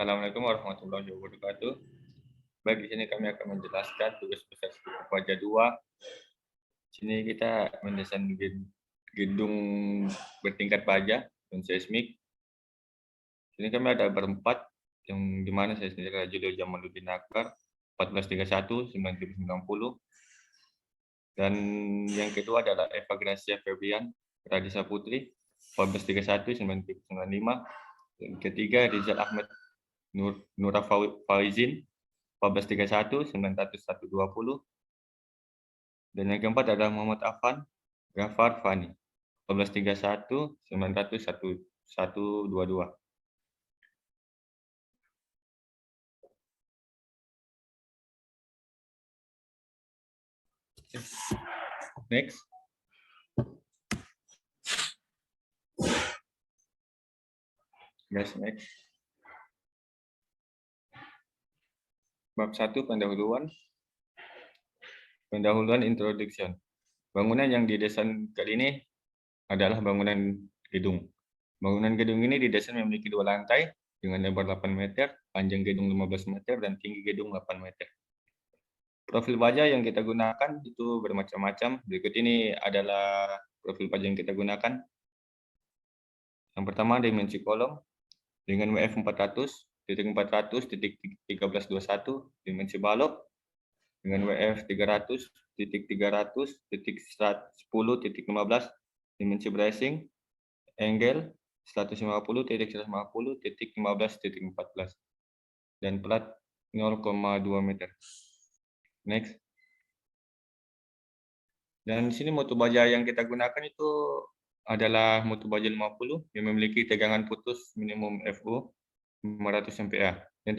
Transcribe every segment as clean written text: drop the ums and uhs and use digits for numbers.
Assalamualaikum warahmatullahi wabarakatuh. Baik, di sini kami akan menjelaskan tugas besar struktur baja 2. Di sini kita mendesain gedung bertingkat baja dan seismik. Di sini kami ada berempat, yang dimana saya sendiri Rajudul Jamaluddin Akbar, 1431 1990. Dan yang kedua adalah Eva Gracia Febrian Radisa Putri, 1431 1995. Yang ketiga Rizal Ahmad Nura Faizin, 1431 1920. Dan yang keempat adalah Muhammad Afan Ghaffar Fani, 1431 191122. Next. Yes, next. Bab 1, pendahuluan. Pendahuluan introduction. Bangunan yang didesain kali ini adalah bangunan gedung. Bangunan gedung ini didesain memiliki 2 lantai dengan lebar 8 meter, panjang gedung 15 meter, dan tinggi gedung 8 meter. Profil baja yang kita gunakan itu bermacam-macam. Berikut ini adalah profil baja yang kita gunakan. Yang pertama, dimensi kolom dengan WF 400.400.1321, dimensi balok dengan WF 300.300.10.15, dimensi bracing, angle 150.150.15.14, dan plat 0,2 meter. Next. Dan di sini mutu baja yang kita gunakan itu adalah mutu baja 50 yang memiliki tegangan putus minimum FU 500 MPa dan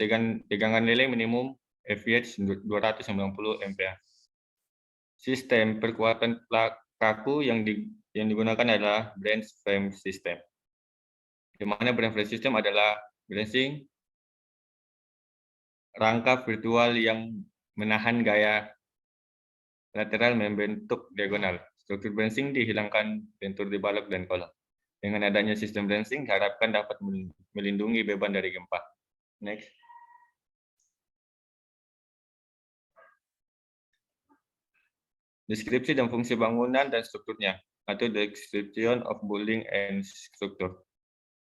tegangan lele minimum FH 290 MPa. Sistem perkuatan kaku yang digunakan adalah branch frame system. Di mana branch frame system adalah bracing rangka virtual yang menahan gaya lateral membentuk diagonal. Struktur bracing dihilangkan bentur di balok dan kolom. Dengan adanya sistem bracing, diharapkan dapat melindungi beban dari gempa. Next. Deskripsi dan fungsi bangunan dan strukturnya, atau description of building and structure.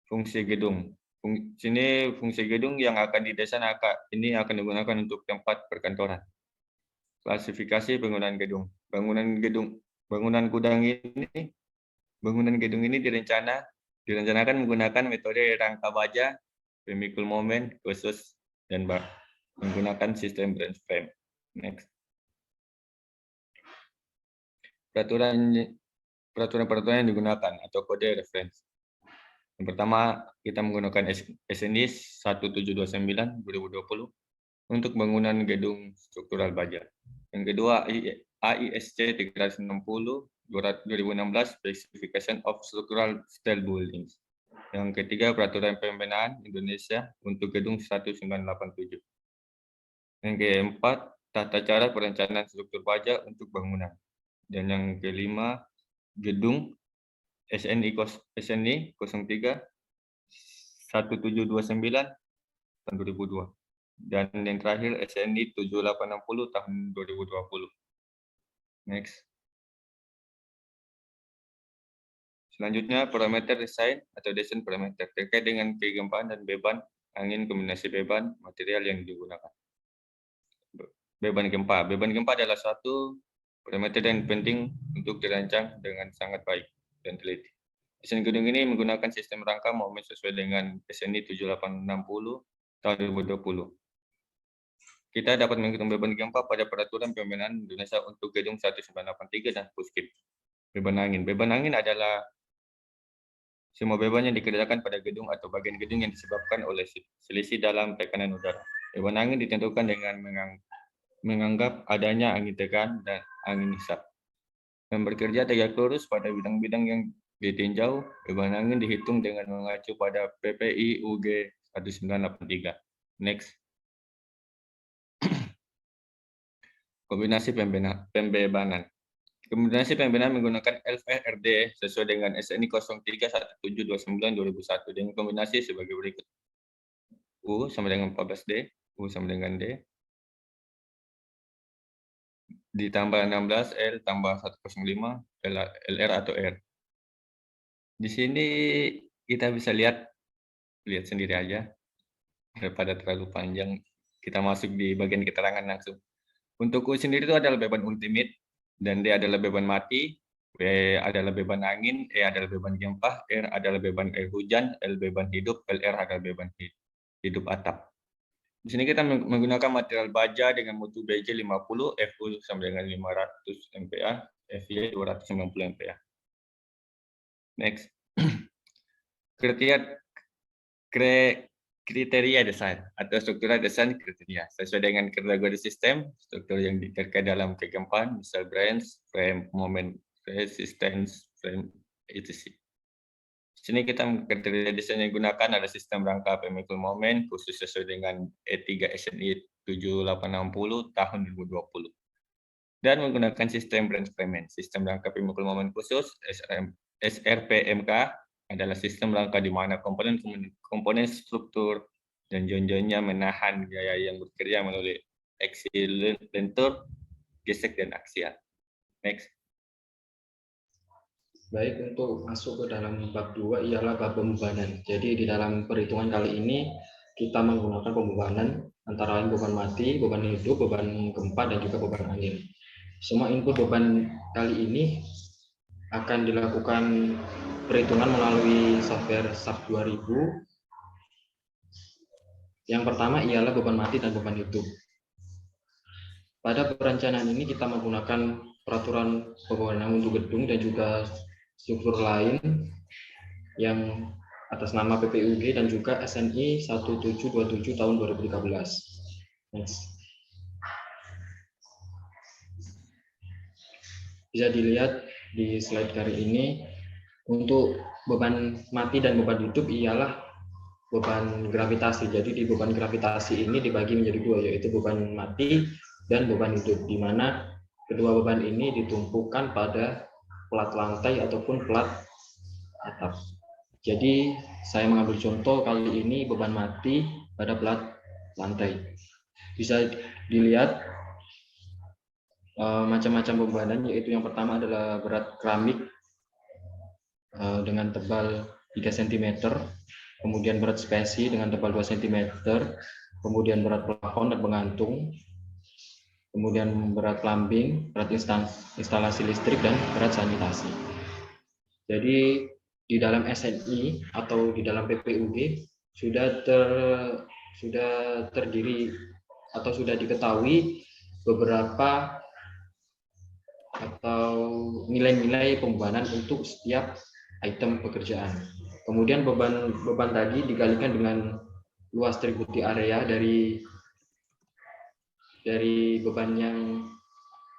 Fungsi gedung. Sini fungsi gedung yang akan didesain ini akan digunakan untuk tempat perkantoran. Klasifikasi bangunan gedung. Bangunan gedung ini direncanakan menggunakan metode rangka baja, pemikul momen khusus, dan menggunakan sistem branch frame. Next. Peraturan yang digunakan atau kode reference. Yang pertama, kita menggunakan SNI 1729 2020 untuk bangunan gedung struktural baja. Yang kedua, AISC 360 2016 Specification of Structural Steel Buildings. Yang ketiga, Peraturan Pembinaan Indonesia untuk gedung 1987. Yang keempat, Tata cara perencanaan struktur baja untuk bangunan. Dan yang kelima, gedung SNI 03 1729 tahun 2002. Dan yang terakhir SNI 7860 tahun 2020. Next. Selanjutnya, parameter desain atau desain parameter terkait dengan kegempaan dan beban angin, kombinasi beban material yang digunakan. Beban gempa. Beban gempa adalah satu parameter yang penting untuk dirancang dengan sangat baik dan teliti. Desain gedung ini menggunakan sistem rangka momen sesuai dengan SNI 7860 tahun 2020. Kita dapat menghitung beban gempa pada Peraturan Pembinaan Indonesia untuk gedung 1983 dan Puskip. Beban angin. Beban angin adalah semua beban yang dikerjakan pada gedung atau bagian gedung yang disebabkan oleh selisih dalam tekanan udara. Beban angin ditentukan dengan menganggap adanya angin tegan dan angin hisap. Dan bekerja tegak lurus pada bidang-bidang yang ditinjau, beban angin dihitung dengan mengacu pada PPI UG 1983. Next. Kombinasi pembebanan. Kombinasi pembinaan menggunakan LVRD sesuai dengan SNI 03 1729 2001 dengan kombinasi sebagai berikut. U sama dengan 14D, U sama dengan D, ditambah 16, L tambah 105, LR atau R. Di sini kita bisa lihat sendiri aja, daripada terlalu panjang, kita masuk di bagian keterangan langsung. Untuk U sendiri itu adalah beban ultimate, dan D adalah beban mati, W adalah beban angin, E adalah beban gempa, R adalah beban air hujan, L beban hidup, LR adalah beban hidup atap. Di sini kita menggunakan material baja dengan mutu BJ 50, FU sama dengan 500 MPa, FY 290 MPa. Next. Kriteria desain atau struktural desain kriteria sesuai dengan kategori sistem, struktur yang terkait dalam kegempaan, misal branch, frame, moment, resistance, frame, etc. Di sini kita kriteria desain yang digunakan adalah sistem rangka pemikul momen khusus sesuai dengan E3 SNI 7860 tahun 2020 dan menggunakan sistem branch frame. Sistem rangka pemikul momen khusus SRPMK adalah sistem rangka di mana komponen struktur dan join-joinnya menahan gaya yang bekerja melalui lentur, gesek, dan aksial. Next. Baik, untuk masuk ke dalam bab 2 ialah bab pembebanan. Jadi di dalam perhitungan kali ini kita menggunakan pembebanan antara lain beban mati, beban hidup, beban gempa, dan juga beban angin. Semua input beban kali ini akan dilakukan perhitungan melalui software SAP 2000. Yang pertama ialah beban mati dan beban hidup. Pada perencanaan ini kita menggunakan peraturan pembangunan untuk gedung dan juga struktur lain yang atas nama PPUG dan juga SNI 1727 tahun 2013. Next. Bisa dilihat di slide kali ini, untuk beban mati dan beban hidup ialah beban gravitasi. Jadi di beban gravitasi ini dibagi menjadi dua, yaitu beban mati dan beban hidup, di mana kedua beban ini ditumpukan pada plat lantai ataupun plat atap. Jadi saya mengambil contoh kali ini beban mati pada plat lantai. Bisa dilihat macam-macam bebanan, yaitu yang pertama adalah berat keramik dengan tebal 3 cm, kemudian berat spesi dengan tebal 2 cm, kemudian berat plafon dan pengantung, kemudian berat plumbing, berat instalasi listrik, dan berat sanitasi. Jadi di dalam SNI atau di dalam PPUG sudah terdiri atau sudah diketahui beberapa atau nilai-nilai pembebanan untuk setiap item pekerjaan. Kemudian beban tadi dikalikan dengan luas tributi area dari beban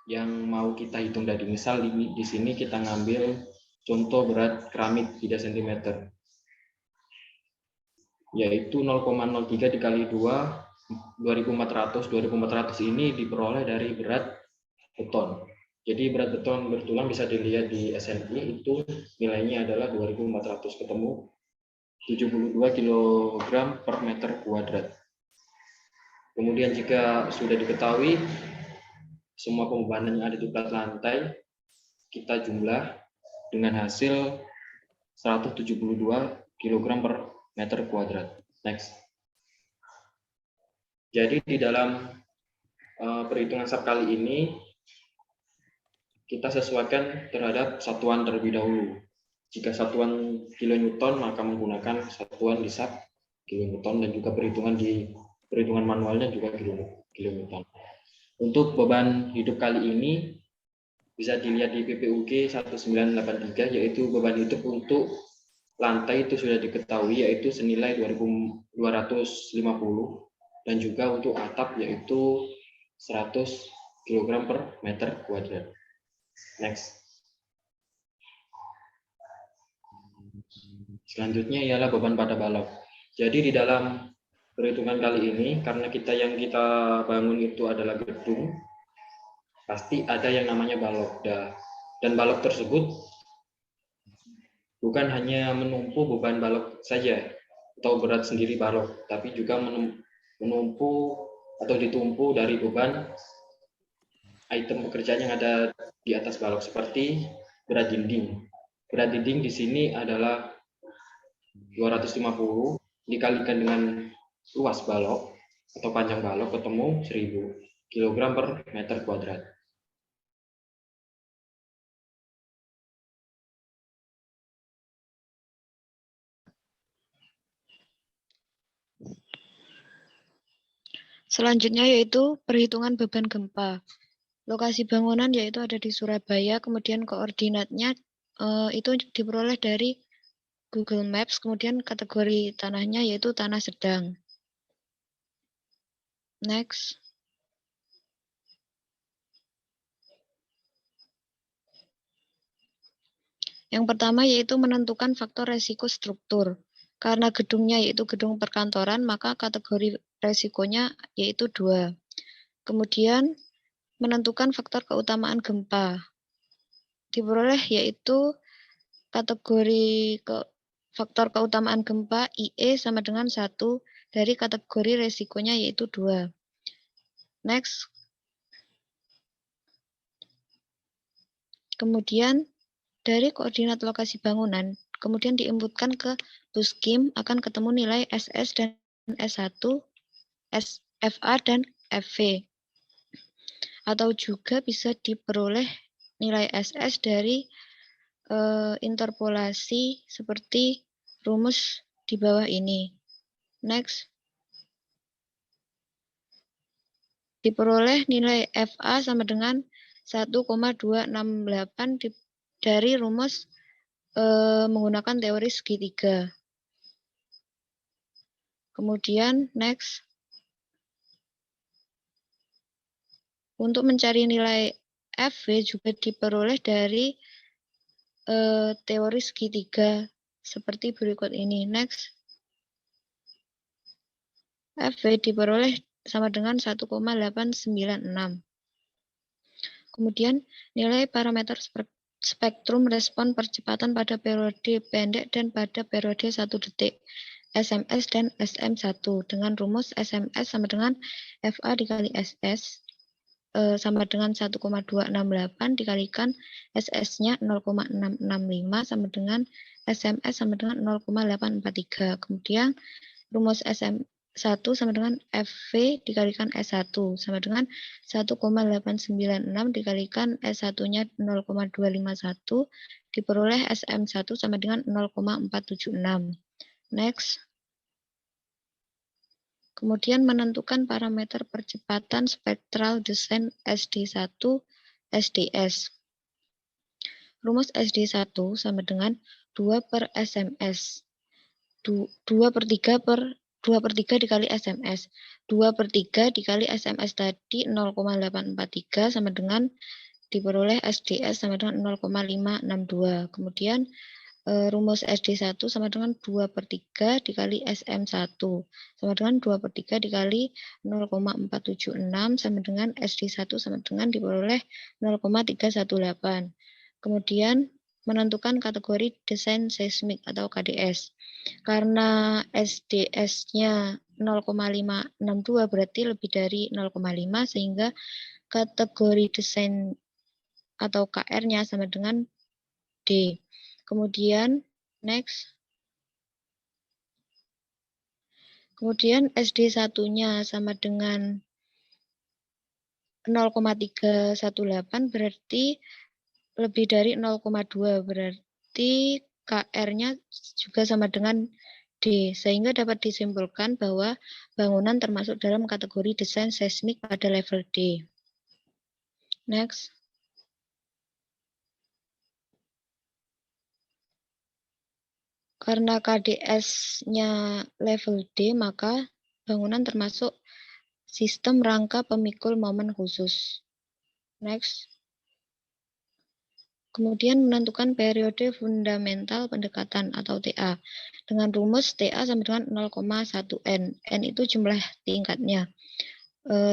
yang mau kita hitung tadi. Misal di sini kita ngambil contoh berat keramik 3 cm, yaitu 0,03 dikali 2, 2400. 2400 ini diperoleh dari berat beton. Jadi berat beton bertulang bisa dilihat di SNI itu nilainya adalah 2400, ketemu 72 kg per meter kuadrat. Kemudian jika sudah diketahui semua pembebanan yang ada di plat lantai, kita jumlah dengan hasil 172 kg per meter kuadrat. Next. Jadi di dalam perhitungan SAP kali ini kita sesuaikan terhadap satuan terlebih dahulu. Jika satuan kilonewton maka menggunakan satuan di SAP kilonewton, dan juga perhitungan manualnya juga kilonewton. Untuk beban hidup kali ini bisa dilihat di PPUG 1983, yaitu beban hidup untuk lantai itu sudah diketahui yaitu senilai 2250, dan juga untuk atap yaitu 100 kg per meter kuadrat. Next. Selanjutnya ialah beban pada balok. Jadi di dalam perhitungan kali ini, karena yang kita bangun itu adalah gedung, pasti ada yang namanya balok. Dan balok tersebut bukan hanya menumpu beban balok saja, atau berat sendiri balok, tapi juga menumpu atau ditumpu dari beban item pekerjaan yang ada di atas balok, seperti berat dinding. Berat dinding di sini adalah 250 dikalikan dengan luas balok atau panjang balok, ketemu 1000 kg per meter kuadrat. Selanjutnya yaitu perhitungan beban gempa. Lokasi bangunan yaitu ada di Surabaya, kemudian koordinatnya itu diperoleh dari Google Maps, kemudian kategori tanahnya yaitu tanah sedang. Next. Yang pertama yaitu menentukan faktor resiko struktur. Karena gedungnya yaitu gedung perkantoran, maka kategori resikonya yaitu 2. Kemudian menentukan faktor keutamaan gempa. Diperoleh yaitu kategori faktor keutamaan gempa IE sama dengan 1 dari kategori resikonya yaitu 2. Next. Kemudian dari koordinat lokasi bangunan, kemudian diinputkan ke Buskim, akan ketemu nilai SS dan S1, FA dan FV. Atau juga bisa diperoleh nilai SS dari interpolasi seperti rumus di bawah ini. Next. Diperoleh nilai FA sama dengan 1,268 dari rumus menggunakan teori segitiga. Kemudian next. Untuk mencari nilai FV juga diperoleh dari teori segitiga seperti berikut ini. Next. FV diperoleh sama dengan 1,896. Kemudian nilai parameter spektrum respon percepatan pada periode pendek dan pada periode 1 detik. SMS dan SM1 dengan rumus SMS sama dengan FA dikali SS sama dengan 1,268 dikalikan SS-nya 0,665 sama dengan SMS sama dengan 0,843. Kemudian rumus SM1 sama dengan FV dikalikan S1 sama dengan 1,896 dikalikan S1-nya 0,251 diperoleh SM1 sama dengan 0,476. Next. Kemudian menentukan parameter percepatan spektral desain SD1 SDS. Rumus SD1 sama dengan 2 per SMS. 2/3 dikali SMS. 2/3 dikali SMS tadi 0,843 sama dengan diperoleh SDS sama dengan 0,562. Kemudian rumus SD1 sama dengan 2/3 dikali SM1 sama dengan 2/3 dikali 0,476 sama dengan SD1 sama dengan diperoleh 0,318. Kemudian menentukan kategori desain seismik atau KDS. Karena SDS-nya 0,562 berarti lebih dari 0,5 sehingga kategori desain atau KR-nya sama dengan D. Kemudian next. Kemudian SD1-nya sama dengan 0,318 berarti lebih dari 0,2 berarti KR-nya juga sama dengan D, sehingga dapat disimpulkan bahwa bangunan termasuk dalam kategori desain seismik pada level D. Next. Karena KDS-nya level D, maka bangunan termasuk sistem rangka pemikul momen khusus. Next. Kemudian menentukan periode fundamental pendekatan atau TA. Dengan rumus TA sama dengan 0,1N. N itu jumlah tingkatnya.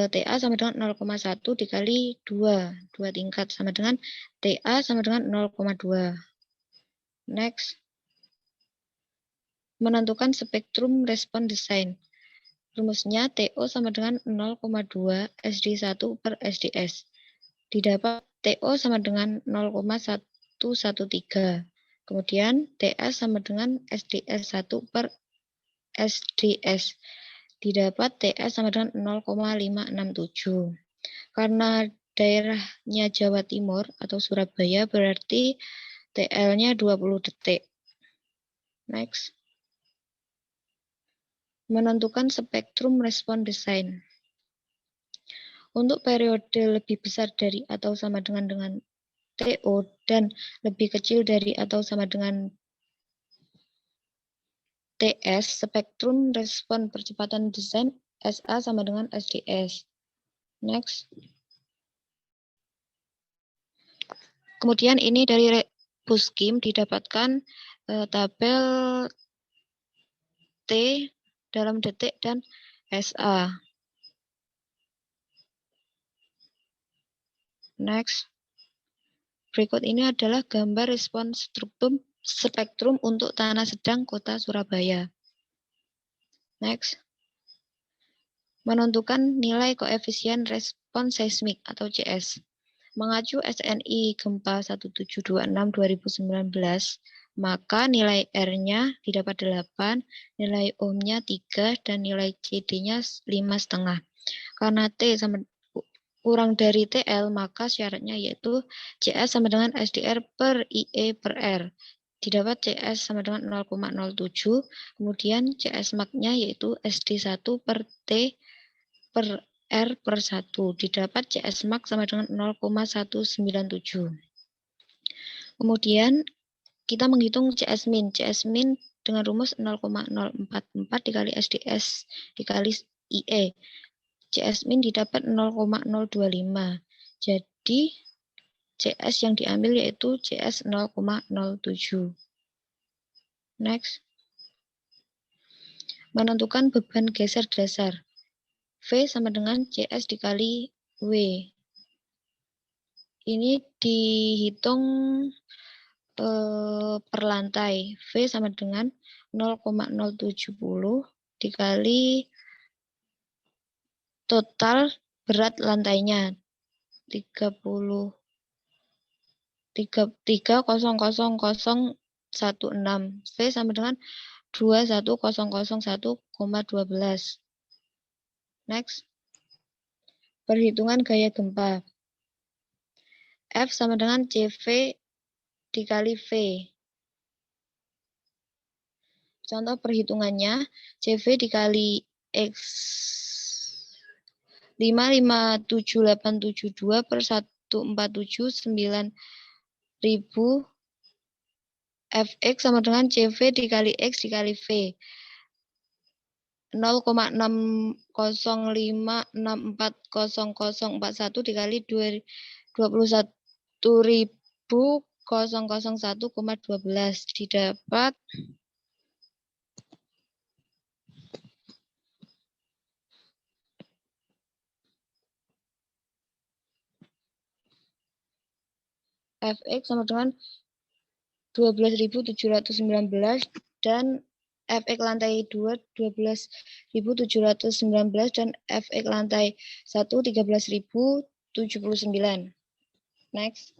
TA sama dengan 0,1 dikali 2 tingkat sama dengan TA sama dengan 0,2. Next. menentukan spektrum respon desain. Rumusnya TO sama dengan 0,2 SD1 per SDS. Didapat TO sama dengan 0,113. Kemudian TS sama dengan SDS1 per SDS. Didapat TS sama dengan 0,567. Karena daerahnya Jawa Timur atau Surabaya berarti TL-nya 20 detik. Next. Menentukan spektrum respon desain. Untuk periode lebih besar dari atau sama dengan TO dan lebih kecil dari atau sama dengan TS, spektrum respon percepatan desain SA sama dengan SDS. Next. Kemudian ini dari Puskim didapatkan tabel T dalam detik dan SA. Next. Berikut ini adalah gambar respon spektrum untuk tanah sedang kota Surabaya. Next. Menentukan nilai koefisien respon seismik atau CS. Mengacu SNI gempa 1726/2019, maka nilai R-nya didapat 8, nilai Ohm-nya 3, dan nilai CD-nya 5,5. Karena T sama kurang dari TL, maka syaratnya yaitu CS sama dengan SDR per IE per R. Didapat CS sama dengan 0,07, kemudian CS max-nya yaitu SD1 per T per R per 1. Didapat CS max sama dengan 0,197. Kemudian kita menghitung CS min. CS min dengan rumus 0,044 dikali SDS dikali IE. CS min didapat 0,025. Jadi CS yang diambil yaitu CS 0,07. Next. Menentukan beban geser dasar. V sama dengan CS dikali W. Ini dihitung per lantai. V sama dengan 0,070 dikali total berat lantainya 3000016. V sama dengan 21001,12. Next. Perhitungan gaya gempa. F sama dengan CV dikali V. Contoh perhitungannya, CV dikali X 55772 per 1479000 Fx sama dengan CV dikali X dikali V. 0,6056400041 dikali 21.001,12 didapat Fx sama dengan 12.719 dan Fx lantai 2 12.719 dan Fx lantai 1 13.079. Next.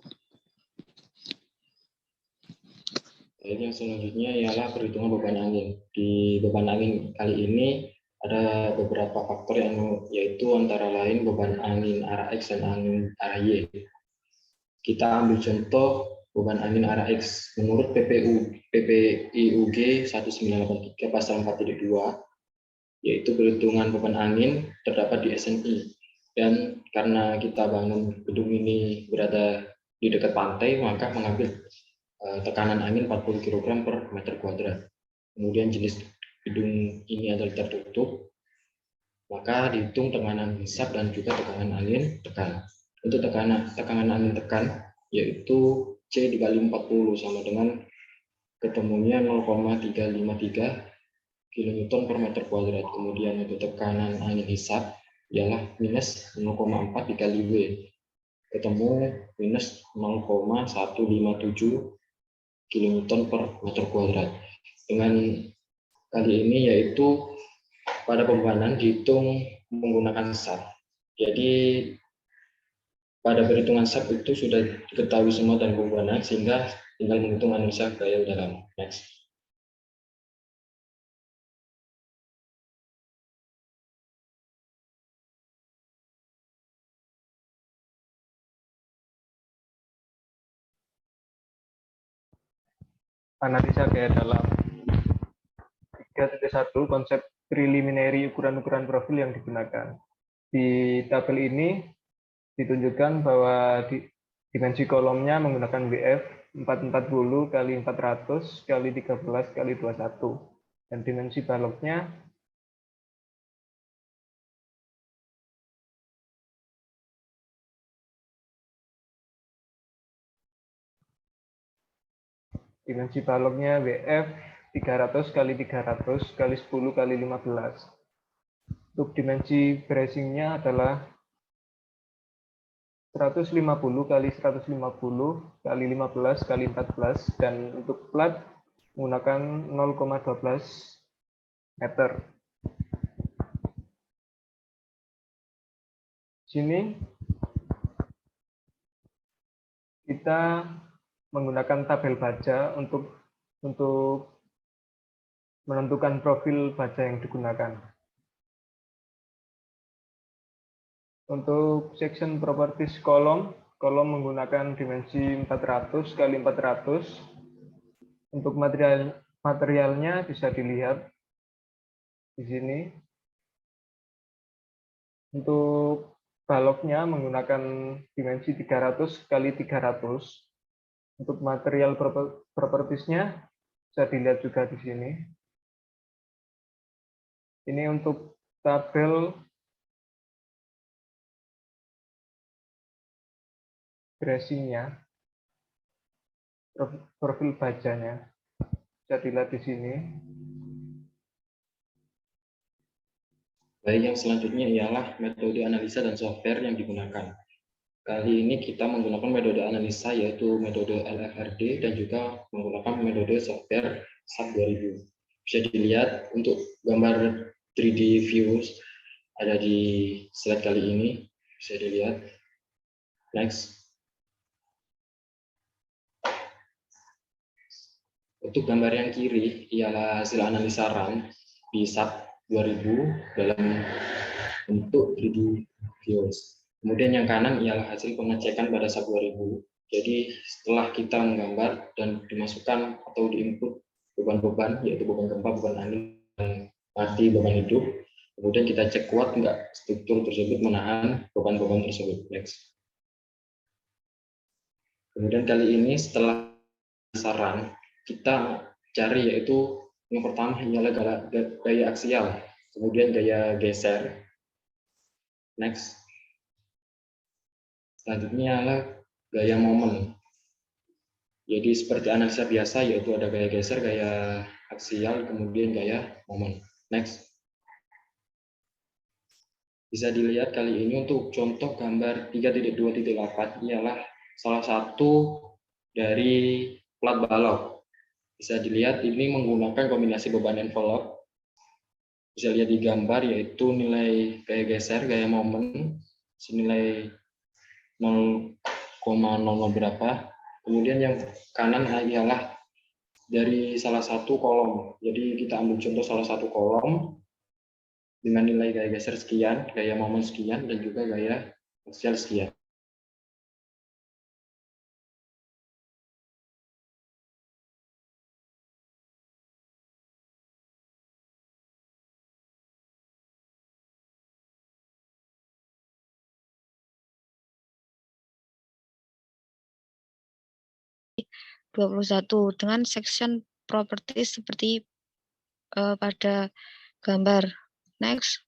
Yang selanjutnya ialah perhitungan beban angin. Di beban angin kali ini ada beberapa faktor yaitu antara lain beban angin arah X dan angin arah Y. Kita ambil contoh beban angin arah X. Menurut PPIUG 1983 pasal 4.2, yaitu perhitungan beban angin terdapat di SNI. Dan karena kita bangun gedung ini berada di dekat pantai, maka mengambil tekanan angin 40 kg per meter kuadrat. Kemudian jenis gedung ini adalah tertutup, maka dihitung tekanan hisap dan juga tekanan angin tekan. Untuk tekanan angin tekan yaitu C dikali 40 sama dengan ketemunya 0,353 kN per meter kuadrat. Kemudian untuk tekanan angin hisap ialah minus 0,4 dikali W, ketemu minus 0,157 kN per meter kuadrat. Dengan kali ini yaitu pada pembebanan dihitung menggunakan SAP. Jadi pada perhitungan SAP itu sudah diketahui semua dari pembebanan, sehingga tinggal menghitung analisa gaya dalam. Next. Analisa gaya dalam 3.1 konsep preliminary ukuran-ukuran profil yang digunakan. Di tabel ini ditunjukkan bahwa dimensi kolomnya menggunakan WF 440 kali 400 kali 13 kali 21 dan dimensi baloknya WF 300 kali 300 kali 10 kali 15. Untuk dimensi bracingnya adalah 150 kali 150 kali 15 kali 14 dan untuk plat menggunakan 0,12 meter. Sini kita menggunakan tabel baja untuk menentukan profil baja yang digunakan. Untuk section properties kolom menggunakan dimensi 400 kali 400. Untuk materialnya bisa dilihat di sini. Untuk baloknya menggunakan dimensi 300 kali 300. Untuk material propertiesnya bisa dilihat juga di sini. Ini untuk tabel bracingnya, profil bajanya bisa dilihat di sini. Baik, yang selanjutnya ialah metode analisa dan software yang digunakan. Kali ini kita menggunakan metode analisa yaitu metode LFRD dan juga menggunakan metode software SAP 2000. Bisa dilihat untuk gambar 3D views ada di slide kali ini, bisa dilihat. Next. Untuk gambar yang kiri ialah hasil analisa RAM di SAP 2000 dalam bentuk 3D views. Kemudian yang kanan ialah hasil pengecekan pada SAP 2000. Jadi setelah kita menggambar dan dimasukkan atau diinput beban-beban, yaitu beban gempa, beban angin, dan mati, beban hidup, kemudian kita cek kuat enggak struktur tersebut menahan beban-beban tersebut. Next. Kemudian kali ini setelah saran, kita cari yaitu yang pertama ialah gaya aksial, kemudian gaya geser. Next. Selanjutnya adalah gaya momen. Jadi seperti analisa biasa yaitu ada gaya geser, gaya aksial, kemudian gaya momen. Next. Bisa dilihat kali ini untuk contoh gambar 3.2.8 ialah salah satu dari plat balok. Bisa dilihat ini menggunakan kombinasi beban envelope. Bisa lihat di gambar yaitu nilai gaya geser, gaya momen senilai 0,00 berapa. Kemudian yang kanan ialah dari salah satu kolom. Jadi kita ambil contoh salah satu kolom dengan nilai gaya geser sekian, gaya momen sekian, dan juga gaya aksial sekian. dengan section properties seperti pada gambar. Next.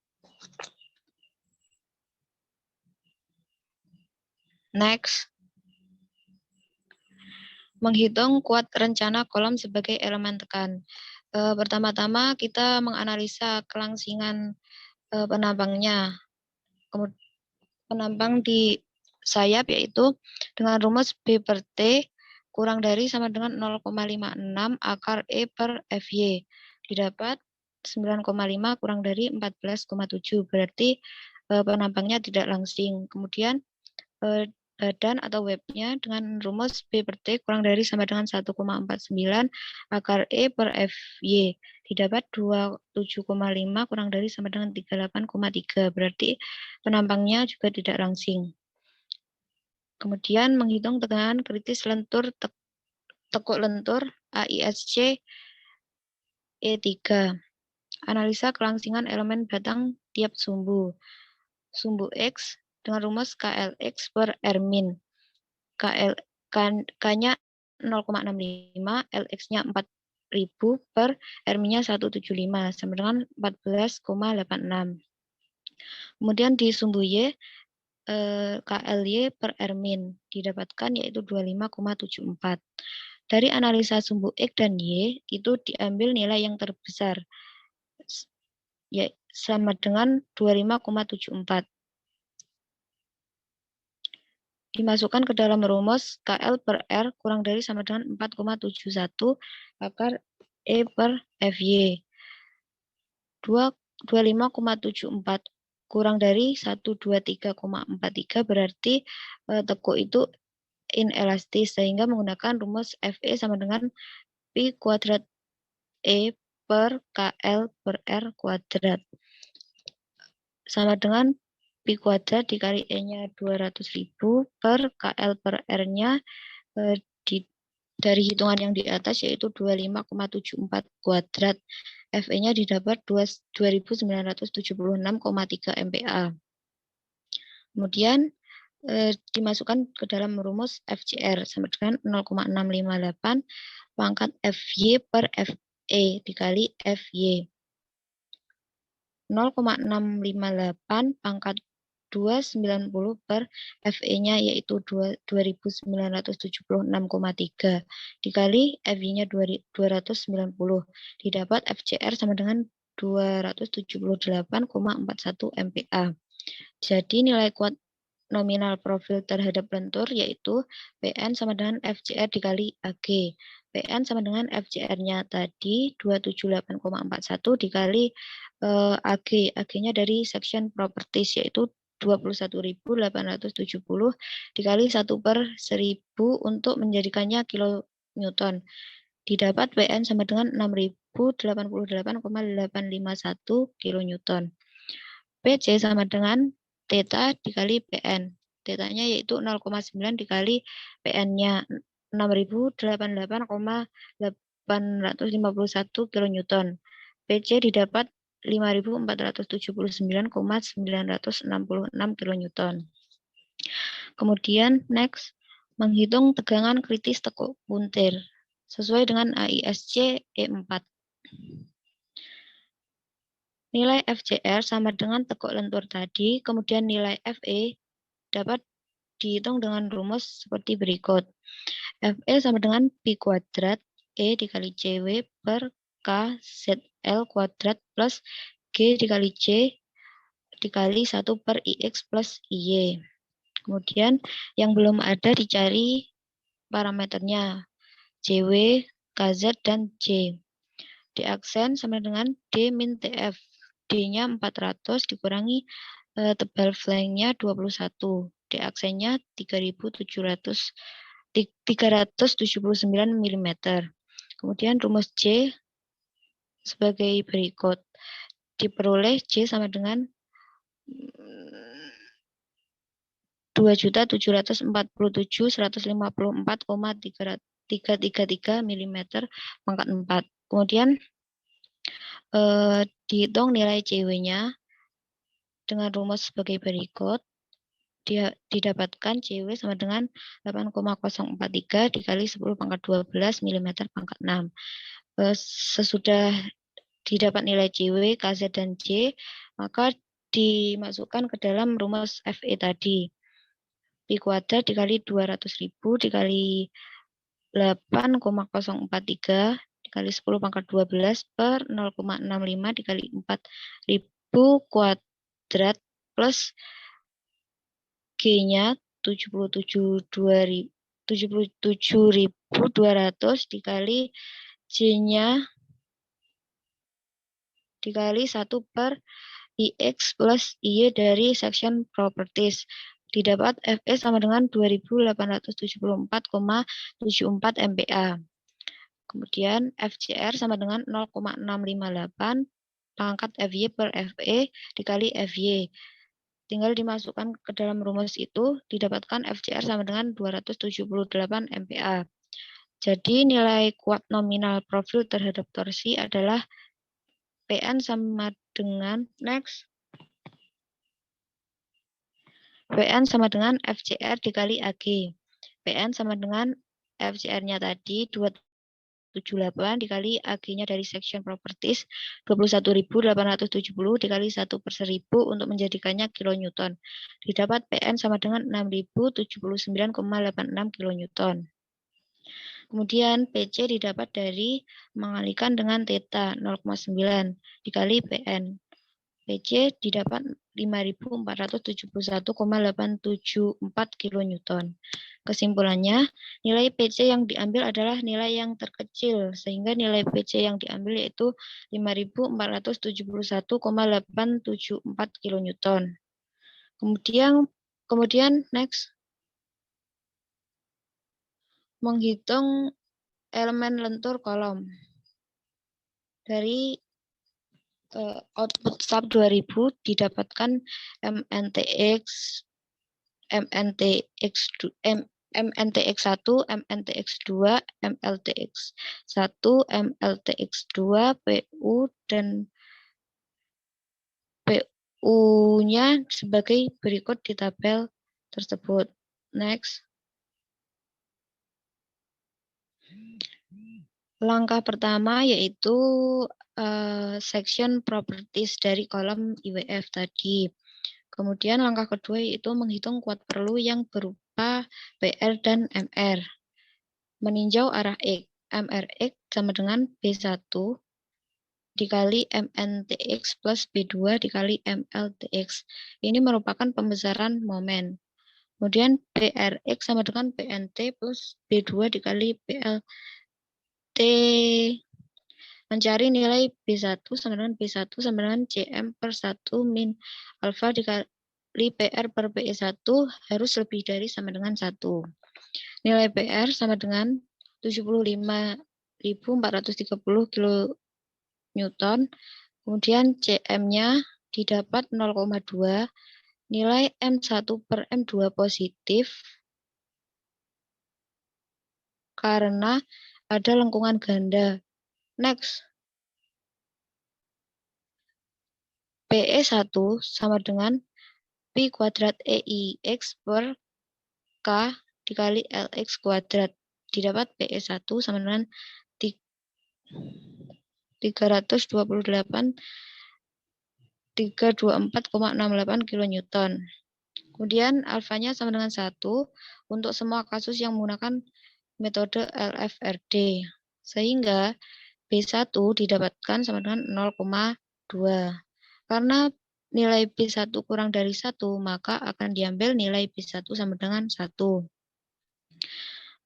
Next. Menghitung kuat rencana kolom sebagai elemen tekan. Pertama-tama kita menganalisa kelangsingan penambangnya. Kemudian penambang di sayap yaitu dengan rumus B per T kurang dari sama dengan 0,56 akar E per FY. Didapat 9,5 kurang dari 14,7, berarti penampangnya tidak langsing. Kemudian badan atau webnya dengan rumus B per T kurang dari sama dengan 1,49 akar E per FY. Didapat 27,5 kurang dari sama dengan 38,3, berarti penampangnya juga tidak langsing. Kemudian menghitung tegangan kritis lentur tekuk lentur AISC E3. Analisa kelangsingan elemen batang tiap sumbu. Sumbu X dengan rumus KLX per R min. K-nya 0,65, LX-nya 4000 per R-nya 175 sama dengan 14,86. Kemudian di sumbu Y, KLY per R min didapatkan yaitu 25,74. Dari analisa sumbu X dan Y itu diambil nilai yang terbesar, ya sama dengan 25,74. Dimasukkan ke dalam rumus KL per R kurang dari sama dengan 4,71 akar E per FY. 25,74 kurang dari 123,43 berarti tekuk itu inelastis, sehingga menggunakan rumus FE sama dengan Pi kuadrat E per KL per R kuadrat. Sama dengan Pi kuadrat dikali E-nya 200.000 per KL per R-nya dari hitungan yang di atas yaitu 25,74 kuadrat. FE-nya didapat 2976,3 MPa. Kemudian dimasukkan ke dalam rumus FCR sama dengan 0,658 pangkat FY per FE dikali FY. 0,658 pangkat 290 per FE-nya yaitu 2976,3 dikali FY-nya 290. Didapat FCR sama dengan 278,41 MPa. Jadi nilai kuat nominal profil terhadap lentur yaitu PN sama dengan FCR dikali AG. PN sama dengan FCR-nya tadi 278,41 dikali AG. AG-nya dari section properties yaitu 21.870 dikali 1/1000 untuk menjadikannya kilonewton. Didapat PN sama dengan 6088,851 kilonewton. PC sama dengan theta dikali PN. Theta-nya yaitu 0,9 dikali PN-nya 6088,851 kilonewton. PC didapat 5.479,966 kilonewton. Kemudian next, menghitung tegangan kritis tekuk puntir sesuai dengan AISC E4. Nilai FCR sama dengan tekuk lentur tadi, kemudian nilai FE dapat dihitung dengan rumus seperti berikut. FE sama dengan Pi kuadrat E dikali CW per K ZL kuadrat plus G dikali C dikali 1 per IX plus IY. Kemudian yang belum ada dicari parameternya CW, KZ, dan C. D aksen sama dengan D min TF. D-nya 400 dikurangi tebal flank-nya 21. D aksennya 379 mm. Kemudian rumus C sebagai berikut. Diperoleh C sama dengan 2.747.154,333 mm pangkat 4. Kemudian dihitung nilai CW-nya dengan rumus sebagai berikut. Didapatkan CW sama dengan 8,043 dikali 10 pangkat 12 mm pangkat 6. Sesudah didapat nilai CW, KZ, dan C, maka dimasukkan ke dalam rumus FE tadi. Pi kuadrat dikali 200.000 dikali 8,043 dikali 10 pangkat 12 per 0,65 dikali 4.000 kuadrat plus G-nya 77.200 dikali C-nya dikali 1 per IX plus IY dari section properties. Didapat FE sama dengan 2874,74 MPa. Kemudian FCR sama dengan 0,658 pangkat FY per FE dikali FY. Tinggal dimasukkan ke dalam rumus itu, didapatkan FCR sama dengan 278 MPa. Jadi nilai kuat nominal profil terhadap torsi adalah PN sama dengan PN sama dengan FCR dikali AG. PN sama dengan FCR-nya tadi 278 dikali AG-nya dari section properties 21.870 dikali 1 per 1000 untuk menjadikannya kilonewton. Didapat PN sama dengan 6079,86 kilonewton. Kemudian PC didapat dari mengalikan dengan theta 0,9 dikali PN. PC didapat 5.471,874 kilonewton. Kesimpulannya, nilai PC yang diambil adalah nilai yang terkecil, sehingga nilai PC yang diambil yaitu 5.471,874 kilonewton. Kemudian next, menghitung elemen lentur kolom. Dari output SAP 2000 didapatkan MNTX, MNTX1, MNTX2, MLTX1, MLTX2, PU, dan PU-nya sebagai berikut di tabel tersebut. Next. Langkah pertama yaitu section properties dari kolom IWF tadi. Kemudian langkah kedua yaitu menghitung kuat perlu yang berupa PR dan MR. Meninjau arah X. MRX sama dengan B1 dikali MNTX plus B2 dikali MLTX. Ini merupakan pembesaran momen. Kemudian PRX sama dengan PNT plus B2 dikali PLT. Mencari nilai B1 sama dengan B1 sama dengan CM per 1 min alfa dikali PR per PE1 harus lebih dari sama dengan 1. Nilai PR sama dengan 75.430 kilonewton. Kemudian CM-nya didapat 0,2. Nilai M1 per M2 positif karena ada lengkungan ganda. Next. PE1 sama dengan Pi kuadrat EIX per K dikali LX kuadrat. Didapat PE1 sama dengan 324,68 kilonewton. Kemudian alfanya sama dengan 1 untuk semua kasus yang menggunakan metode LFRD. Sehingga B1 didapatkan sama dengan 0,2. Karena nilai B1 kurang dari 1, maka akan diambil nilai B1 sama dengan 1.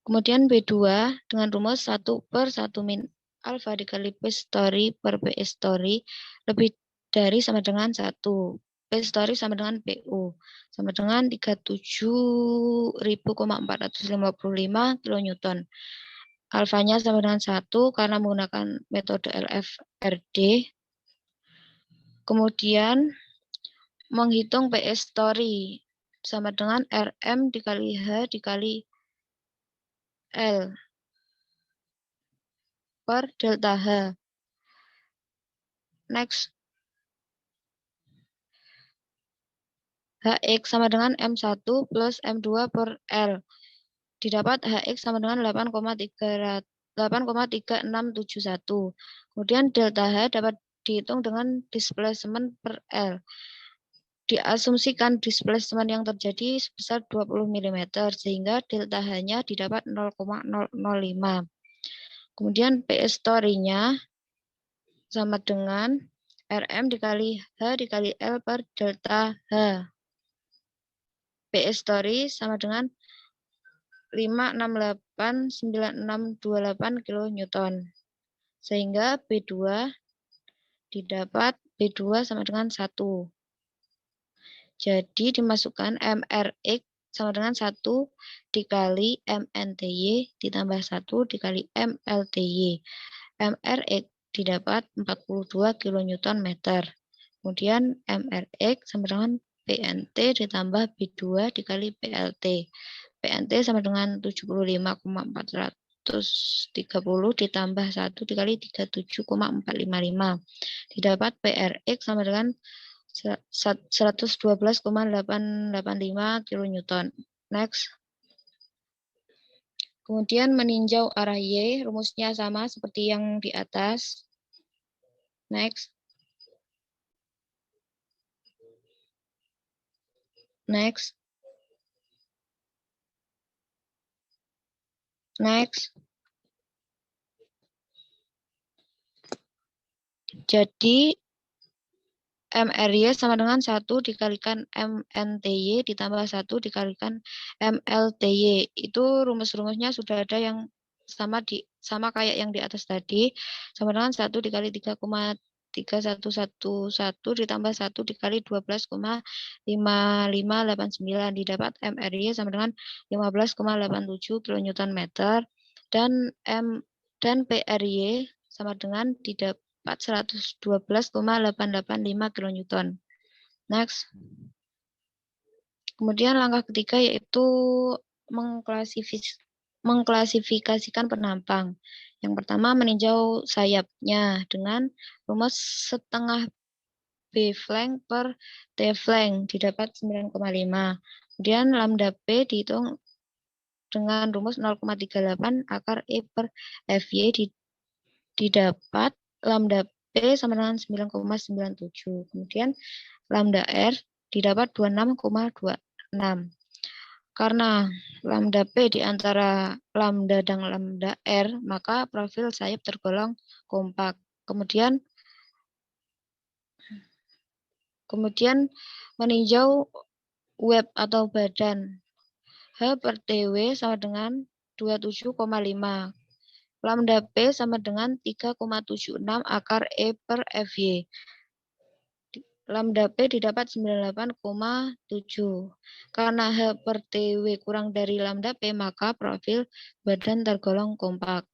Kemudian B2 dengan rumus 1 per 1 min alfa dikali P story per PE story lebih dari sama dengan 1. P story sama dengan PU sama dengan 37.455 kilonewton. Alfanya sama dengan 1 karena menggunakan metode LFRD. Kemudian menghitung PE story sama dengan RM dikali H dikali L per delta H. Next. HX sama dengan M1 plus M2 per L. Didapat HX sama dengan 8,3671. Kemudian delta H dapat dihitung dengan displacement per L. Diasumsikan displacement yang terjadi sebesar 20 mm, sehingga delta H-nya didapat 0,005. Kemudian PE story-nya sama dengan RM dikali H dikali L per delta H. PE story sama dengan 5689628 kilonewton. Sehingga B2 didapat B2 sama dengan 1. Jadi dimasukkan MRX sama dengan 1 dikali MNTY ditambah 1 dikali MLTY. MRX didapat 42 kN meter. Kemudian MRX sama dengan PNT ditambah B2 dikali PLT. PNT sama dengan 75,430 ditambah 1 dikali 37,455. Didapat PRX sama dengan 112,885 kN. Next. Kemudian meninjau arah Y, rumusnya sama seperti yang di atas. Next. Next. Next. Jadi MRY sama dengan 1 dikalikan MNTY ditambah 1 dikalikan MLTY. Itu rumus-rumusnya sudah ada yang sama kayak yang di atas tadi. Sama dengan 1 dikali 3,3111 ditambah 1 dikali 12,5589. Didapat MRY sama dengan 15,87 kN meter dan PRY sama dengan didapat 112,885 kN. Next. Kemudian langkah ketiga yaitu mengklasifikasikan penampang. Yang pertama meninjau sayapnya dengan rumus setengah B flank per T flank didapat 9,5. Kemudian lambda P dihitung dengan rumus 0,38 akar E per FY didapat lambda P sama dengan 9,97. Kemudian lambda R didapat 26,26. Karena lambda P di antara lambda dan lambda R, maka profil sayap tergolong kompak. Kemudian meninjau web atau badan. H per TW sama dengan 27,5. Lambda P sama dengan 3,76 akar E per FY. Lambda P didapat 98,7. Karena H per TW kurang dari lambda P, maka profil badan tergolong kompak.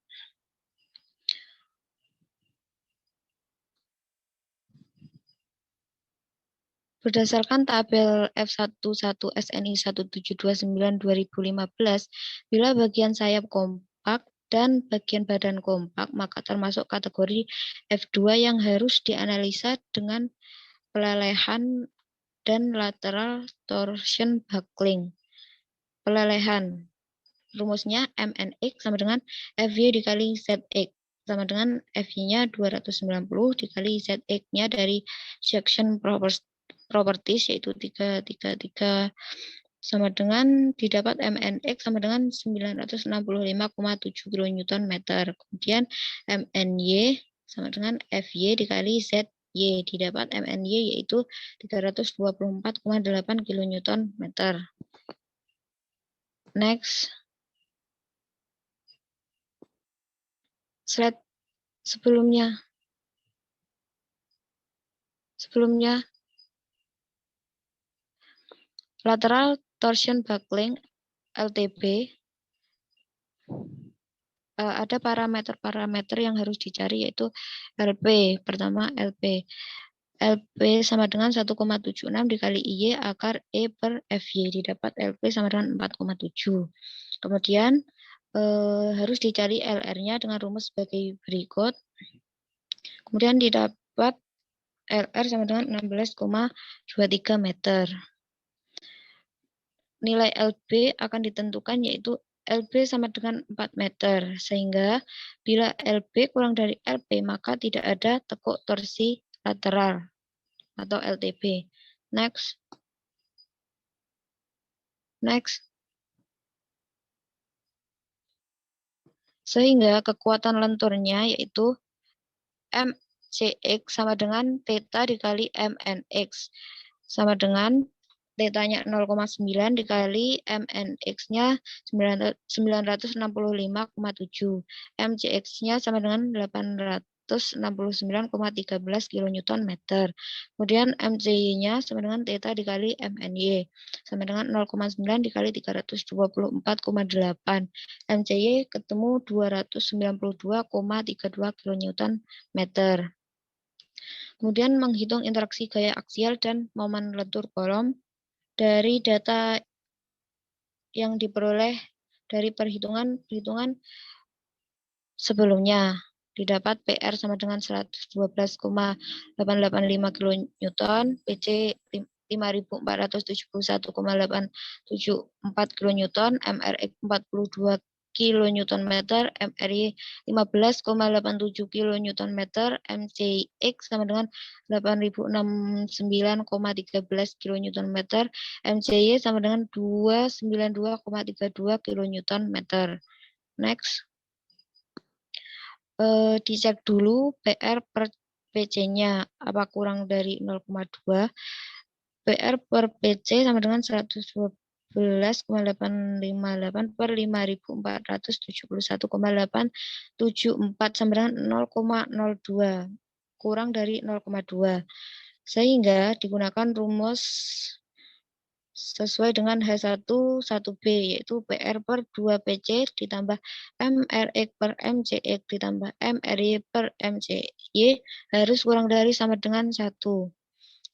Berdasarkan tabel F11 SNI 1729/2015, bila bagian sayap kompak dan bagian badan kompak, maka termasuk kategori F2 yang harus dianalisa dengan pelelehan dan lateral torsion buckling. Pelelehan, rumusnya MNX sama dengan FY dikali ZX, sama dengan FY-nya 290 dikali ZX-nya dari section properties, yaitu 333 sama dengan didapat MNX sama dengan 965,7 kN meter. Kemudian MNY sama dengan FY dikali ZY, didapat MNY yaitu 324,8 kN meter. Next. Slide sebelumnya. Lateral torsion buckling LTB, ada parameter-parameter yang harus dicari, yaitu LP. Pertama LP sama dengan 1,76 dikali IY akar E per FY, didapat LP sama dengan 4,7. Kemudian harus dicari LR-nya dengan rumus sebagai berikut. Kemudian didapat LR sama dengan 16,23 meter. Nilai LB akan ditentukan, yaitu LB sama dengan 4 meter. Sehingga bila LB kurang dari LP, maka tidak ada tekuk torsi lateral atau LTB. Next. Sehingga kekuatan lenturnya yaitu MCX sama dengan theta dikali MNX, sama dengan theta-nya 0,9 dikali MNX-nya 965,7. MCX-nya sama dengan 169,13 kN meter. Kemudian MCY-nya sama dengan theta dikali MNY sama dengan 0,9 dikali 324,8. MCY ketemu 292,32 kN meter. Kemudian menghitung interaksi gaya aksial dan momen lentur kolom dari data yang diperoleh dari perhitungan sebelumnya. Didapat PR sama dengan 112,885 kN, PC 5.471,874 kN, MRX 42 kN meter, MRY 15,87 kN meter, MCX sama dengan 8.069,13 kN meter, MCY sama dengan 292,32 kN meter. Next. Dicek dulu PR per PC-nya apa kurang dari 0,2. PR per PC sama dengan 112,858 per 5.471,874 sama dengan 0,02 kurang dari 0,2, sehingga digunakan rumus sesuai dengan H1 1B, yaitu PR per 2 PC ditambah MRX per MCX ditambah MRY per MCY harus kurang dari sama dengan 1.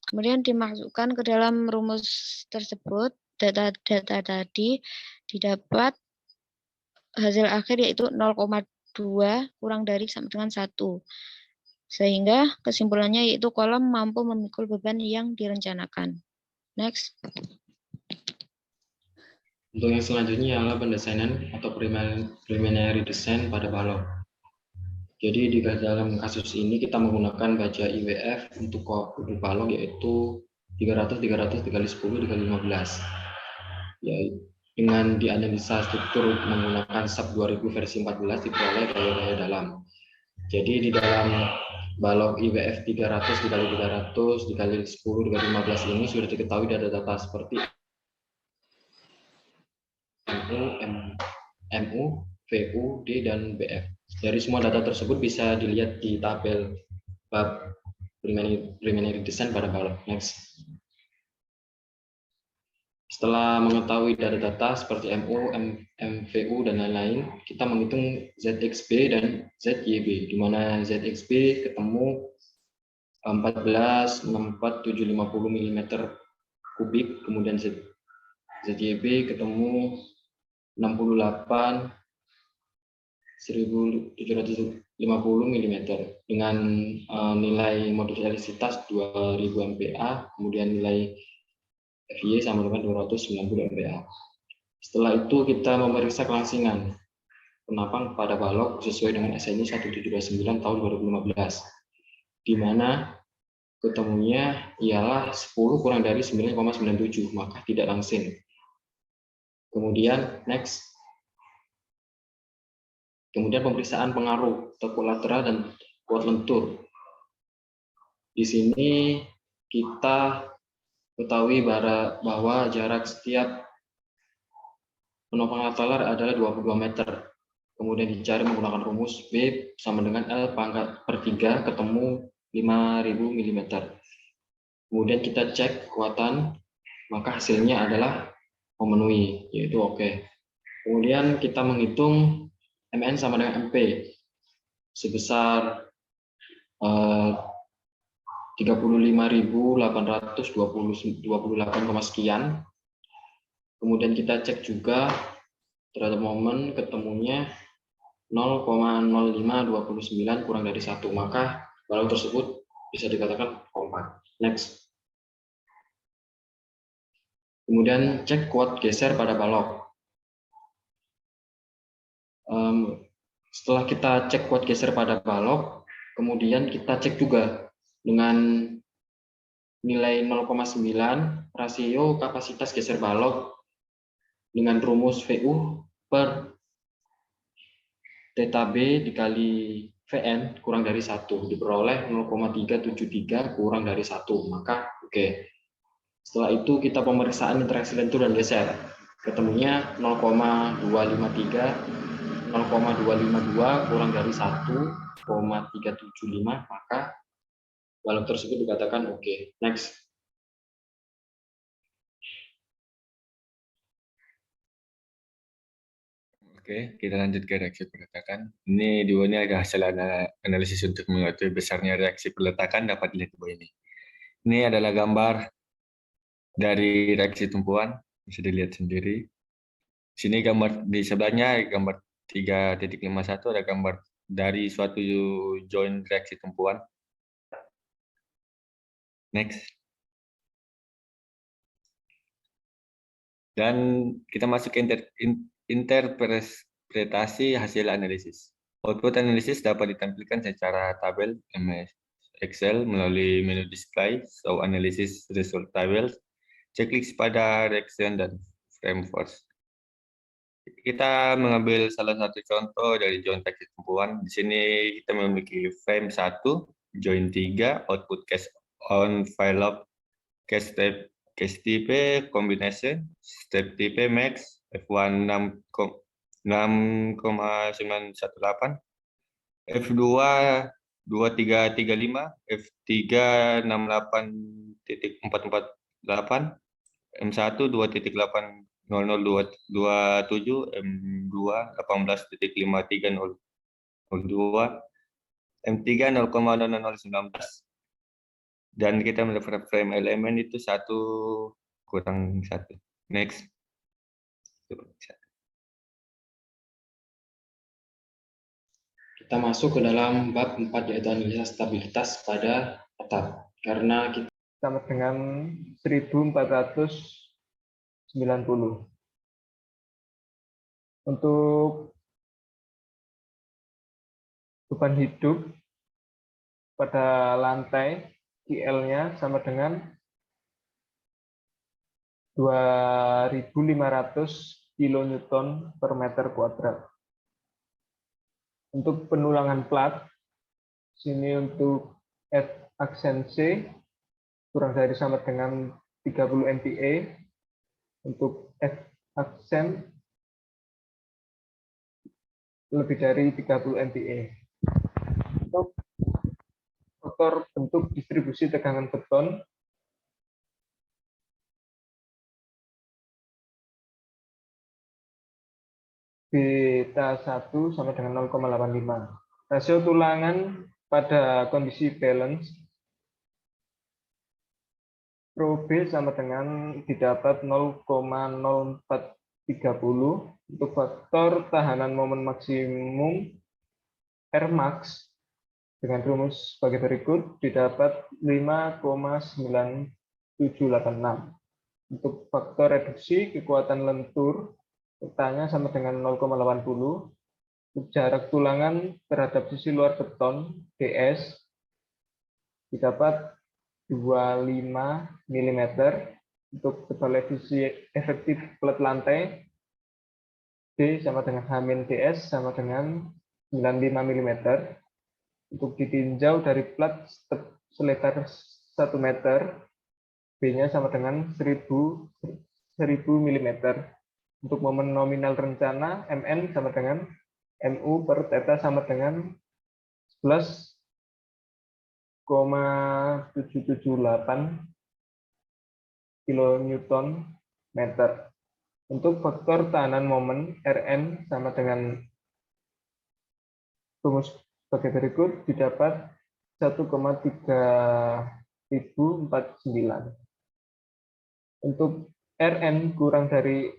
Kemudian dimasukkan ke dalam rumus tersebut, data tadi didapat hasil akhir yaitu 0,2 kurang dari sama dengan 1. Sehingga kesimpulannya yaitu kolom mampu memikul beban yang direncanakan. Next. Untuk yang selanjutnya adalah pendesainan atau preliminary design pada balok. Jadi di dalam kasus ini kita menggunakan baja IWF untuk balok yaitu 300, 300, dikali 10, dikali 15. Ya, dengan dianalisa struktur menggunakan SAP 2000 versi 14 diperoleh gaya dalam. Jadi di dalam balok IWF 300 dikali 300 dikali 10 dikali 15 ini sudah diketahui data-data seperti MU, VU, D, dan BF. Dari semua data tersebut bisa dilihat di tabel bab preliminary design pada balok. Next. Setelah mengetahui data-data seperti MU, MVU, dan lain-lain, kita menghitung ZXB dan ZYB, di mana ZXB ketemu 14,64750 mm kubik, kemudian ZYB ketemu 68 1750 mm dengan nilai modularitas 2000 MPa, kemudian nilai FY sama dengan 290 MPa. Setelah itu kita memeriksa kelangsingan penapang pada balok sesuai dengan SNI 1729 tahun 2015, di mana ketemunya ialah 10 kurang dari 9,97, maka tidak langsing. Kemudian next. Kemudian pemeriksaan pengaruh tekuk lateral dan kuat lentur. Di sini kita ketahui bahwa jarak setiap penopang lateral adalah 22 meter. Kemudian dicari menggunakan rumus B sama dengan L pangkat per 3 ketemu 5000 mm. Kemudian kita cek kekuatan, maka hasilnya adalah memenuhi, yaitu oke. Kemudian kita menghitung MN sama dengan MP sebesar 35.828, sekian. Kemudian kita cek juga terhadap momen ketemunya 0,0529 kurang dari 1, maka balok tersebut bisa dikatakan kompak. Next. Kemudian cek kuat geser pada balok. Setelah kita cek kuat geser pada balok, kemudian kita cek juga dengan nilai 0,9 rasio kapasitas geser balok dengan rumus VU per theta B dikali Vn kurang dari 1 diperoleh 0,373 kurang dari 1, maka oke. Setelah itu kita pemeriksaan interaksi lentur dan geser, ketemunya 0,253 0,252 kurang dari 1,375, maka balok tersebut dikatakan oke. Next. Oke, kita lanjut ke reaksi peletakan. Ini dua ini ada hasil analisis untuk mengetahui besarnya reaksi peletakan dapat dilihat di bawah ini. Ini adalah gambar dari reaksi tumpuan, bisa dilihat sendiri. Sini gambar di sebelahnya gambar 3.51 ada gambar dari suatu join reaksi tumpuan. Next. Dan kita masuk ke interpretasi hasil analisis. Output analisis dapat ditampilkan secara tabel MS Excel melalui menu display, show analysis result tables, checklist pada reaction dan frame force. Kita mengambil salah satu contoh dari join reaksi tumpuan. Di sini kita memiliki frame 1, join 3, output case on file log, case type combination, step type max, F1 6,918, F2 2335, F3 68.448, M1 2.80027, M2 18.53002, M3 0,0019, dan kita mendapatkan frame elemen itu 1 kurang 1. Next. Kita masuk ke dalam bab 4 yaitu analisa stabilitas pada atap. Karena kita sama dengan 1490. Untuk beban hidup pada lantai, QL-nya sama dengan 2.500 kN per meter kuadrat. Untuk penulangan plat, sini untuk F aksen C kurang dari sama dengan 30 MPa. Untuk F aksen lebih dari 30 MPa. Untuk faktor bentuk distribusi tegangan beton, beta 1 sama dengan 0,85. Rasio tulangan pada kondisi balance, Rho B sama dengan didapat 0,0430. Untuk faktor tahanan momen maksimum Rmax dengan rumus sebagai berikut didapat 5,9786. Untuk faktor reduksi kekuatan lentur petanya sama dengan 0,80. Untuk jarak tulangan terhadap sisi luar beton DS didapat 25 mm. Untuk tebal efektif plat lantai D sama dengan H-DS sama dengan 95 mm. Untuk ditinjau dari plat selebar 1 meter, B-nya sama dengan 1000 mm. Untuk momen nominal rencana, MN sama dengan MU per theta sama dengan 11,778 kN meter. Untuk faktor tahanan momen Rn sama dengan rumus sebagai berikut didapat 1,3049. Untuk Rn kurang dari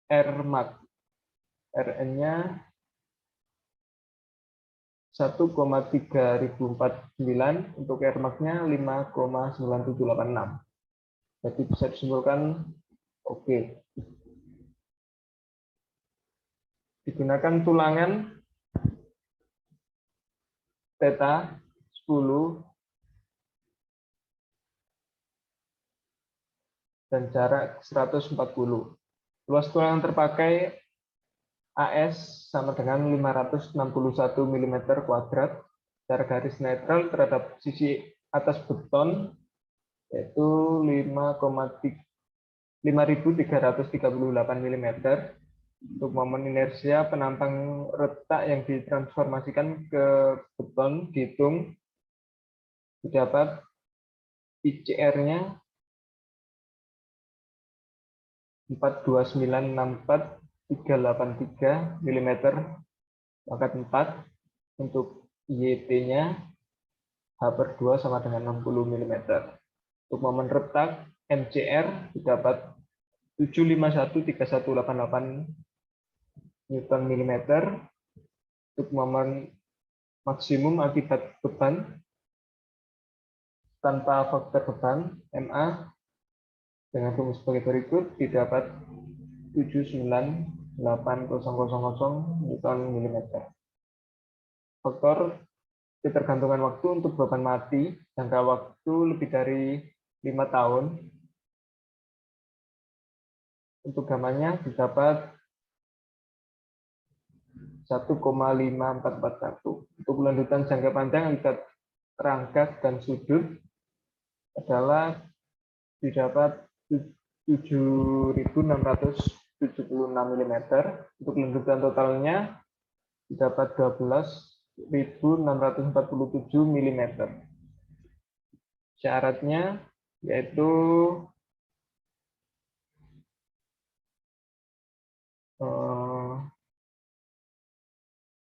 Rmax, Rn-nya 1,3049, untuk Rmax-nya 5,9786. Jadi bisa disimpulkan oke. Digunakan tulangan theta 10 dan jarak 140. Luas tulangan terpakai AS sama dengan 561 mm kuadrat. Jarak garis netral terhadap sisi atas beton yaitu 5.338 mm. Untuk momen inersia, penampang retak yang ditransformasikan ke beton dihitung, didapat ICR-nya 42964,383 mm pangkat 4. Untuk YT-nya H/2 sama dengan 60 mm. Untuk momen retak, MCR didapat 7513188 Newton mm. Untuk momen maksimum akibat beban tanpa faktor beban, MA, dengan rumus sebagai berikut, didapat 798.000 Newton mm. Faktor ketergantungan waktu untuk beban mati jangka waktu lebih dari 5 tahun. Untuk gamanya didapat 1,5441. Untuk lanjutan jangka panjang akibat rangkas dan sudut adalah didapat 7.676 mm. Untuk lanjutan totalnya didapat 12.647 mm. Syaratnya yaitu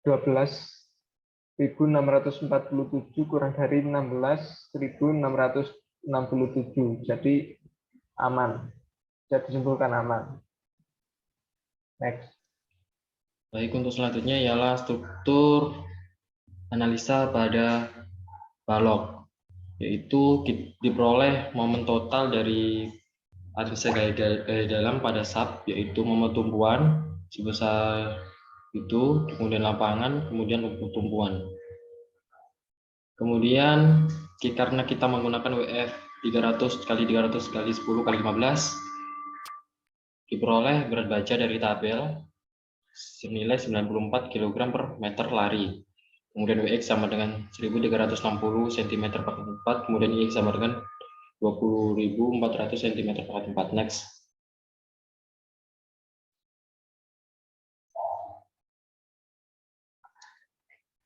12.647 kurang dari 16.667. Jadi aman. Bisa disimpulkan aman. Next. Baik, untuk selanjutnya ialah struktur analisa pada balok, yaitu diperoleh momen total dari analisa gaya dalam pada sub, yaitu momen tumpuan sebesar itu, kemudian lapangan, kemudian tumpuan. Kemudian karena kita menggunakan WF 300 kali 300 kali 10 kali 15, diperoleh berat baja dari tabel senilai 94 kg per meter lari. Kemudian WX sama dengan 1360 cm per 4, kemudian IX sama dengan 20.400 cm per 4. Next.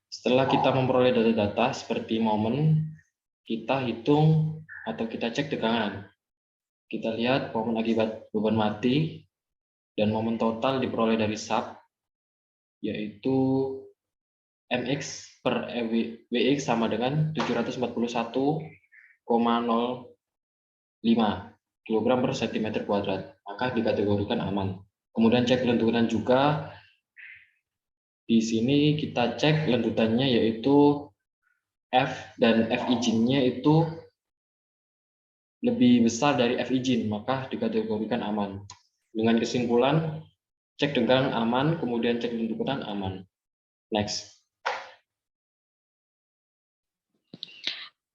Setelah kita memperoleh data-data seperti momen, kita hitung atau kita cek tegangan. Kita lihat momen akibat beban mati dan momen total diperoleh dari sub, yaitu MX per WX sama dengan 741,05 kg per cm kuadrat, maka dikategorikan aman. Kemudian cek lenturan juga. Di sini kita cek lentutannya yaitu F dan F izinnya itu lebih besar dari F izin, maka dikategorikan aman. Dengan kesimpulan, cek tegangan aman, kemudian cek lenturan aman. Next.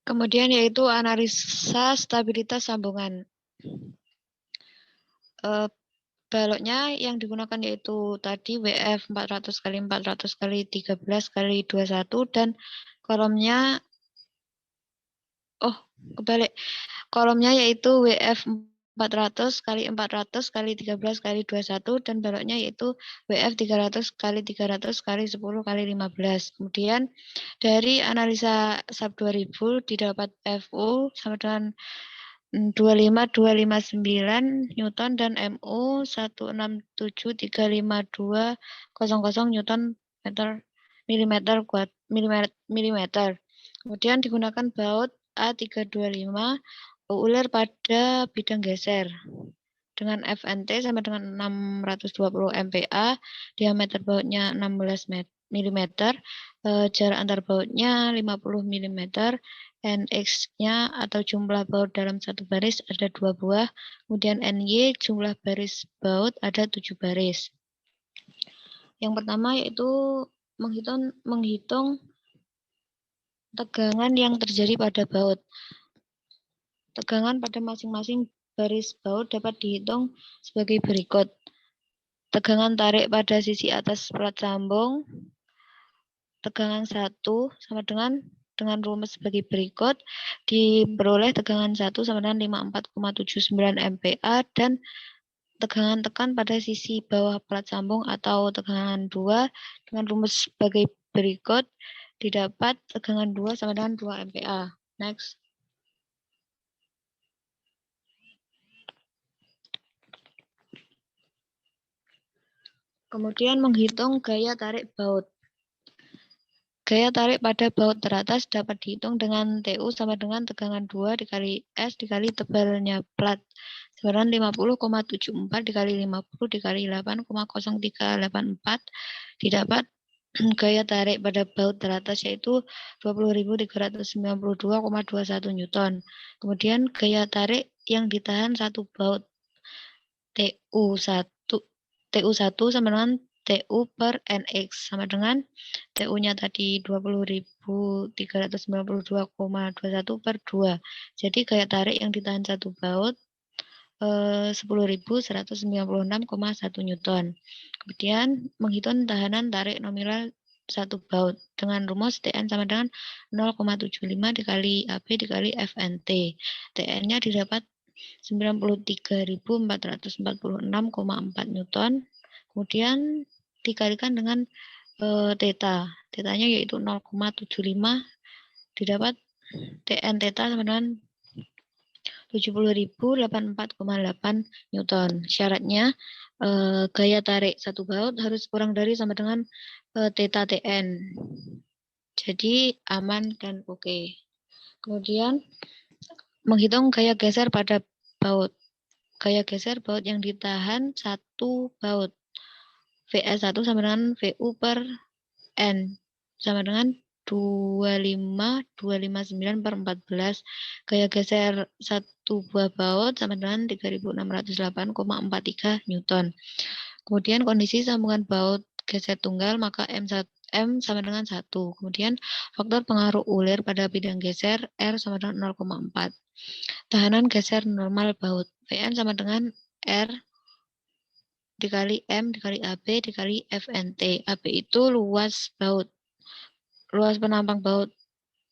Kemudian yaitu analisa stabilitas sambungan. Baloknya yang digunakan yaitu tadi WF 400 kali 400 kali 13 kali 21 dan kolomnya kolomnya yaitu WF 400 kali 400 kali 13 kali 21 dan baloknya yaitu WF 300 kali 300 kali 10 kali 15. Kemudian dari analisa sub 2000 didapat FU sama dengan 25259 Newton dan MU 1673520 Newton milimeter. Kemudian digunakan baut A325 ulir pada bidang geser dengan FNT sama dengan 620 MPa, diameter bautnya 16 mm, jarak antar bautnya 50 mm, NX-nya atau jumlah baut dalam satu baris ada 2 buah, kemudian NY jumlah baris baut ada 7 baris. Yang pertama yaitu menghitung tegangan yang terjadi pada baut. Tegangan pada masing-masing baris baut dapat dihitung sebagai berikut. Tegangan tarik pada sisi atas plat sambung, tegangan 1 sama dengan rumus sebagai berikut, diperoleh tegangan 1 sama dengan 54,79 MPa dan tegangan tekan pada sisi bawah plat sambung atau tegangan 2 dengan rumus sebagai berikut. Didapat tegangan 2 sama dengan 2 MPa. Next. Kemudian menghitung gaya tarik baut. Gaya tarik pada baut teratas dapat dihitung dengan TU sama dengan tegangan 2 dikali S dikali tebalnya plat. Sebenarnya 50,74 dikali 50 dikali 8,0384. Didapat gaya tarik pada baut teratas yaitu 20.392,21 Newton. Kemudian gaya tarik yang ditahan satu baut TU1 sama dengan TU per NX sama dengan TU-nya tadi 20.392,21 per 2. Jadi gaya tarik yang ditahan satu baut 10.196,1 Newton. Kemudian menghitung tahanan tarik nominal satu baut dengan rumus TN sama dengan 0,75 dikali AB dikali FNT. TN-nya didapat 93.446,4 Newton. Kemudian dikalikan dengan theta. Theta-nya yaitu 0,75 didapat TN theta sama dengan 70.084,8 Newton. Syaratnya gaya tarik satu baut harus kurang dari sama dengan theta TN. Jadi aman dan oke. Kemudian menghitung gaya geser pada baut. Gaya geser baut yang ditahan satu baut. VS1 sama dengan VU per N sama dengan 25259 per 14. Gaya geser satu buah baut sama dengan 3608,43 Newton. Kemudian kondisi sambungan baut geser tunggal maka M sama dengan 1. Kemudian faktor pengaruh ulir pada bidang geser R sama dengan 0,4. Tahanan geser normal baut Vn sama dengan R dikali M dikali AB dikali FNT. AB itu luas baut. Luas penampang baut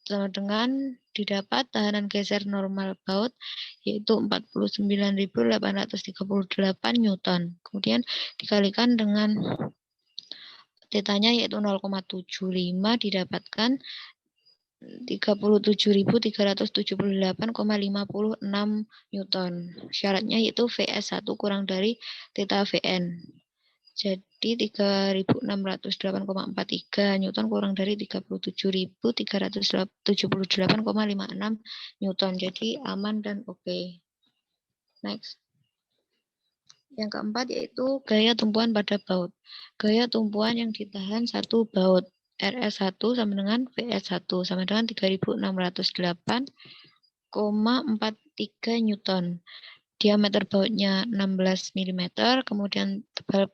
sama dengan didapat tahanan geser normal baut yaitu 49.838 Newton. Kemudian dikalikan dengan tetanya yaitu 0,75 didapatkan 37.378,56 Newton. Syaratnya yaitu VS1 kurang dari theta VN. Jadi 3.608,43 Newton kurang dari 37.378,56 Newton. Jadi aman dan oke. Next. Yang keempat yaitu gaya tumpuan pada baut. Gaya tumpuan yang ditahan satu baut. RS1 sama dengan VS1 sama dengan 3.608,43 Newton. Diameter bautnya 16 mm, kemudian tebal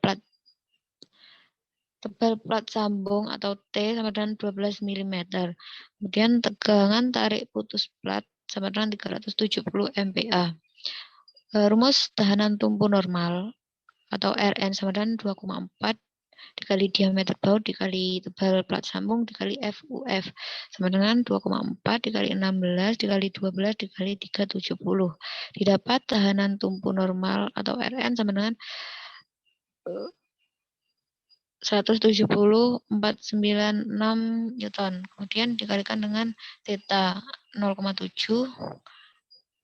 plat sambung atau T sama dengan 12 mm. Kemudian tegangan tarik putus plat sama dengan 370 MPa. Rumus tahanan tumpu normal atau Rn sama dengan 2,4 dikali diameter baut dikali tebal plat sambung dikali FUF sama dengan 2,4 dikali 16 dikali 12 dikali 370. Didapat tahanan tumpu normal atau Rn sama dengan 170,496 Newton. Kemudian dikalikan dengan theta 0,7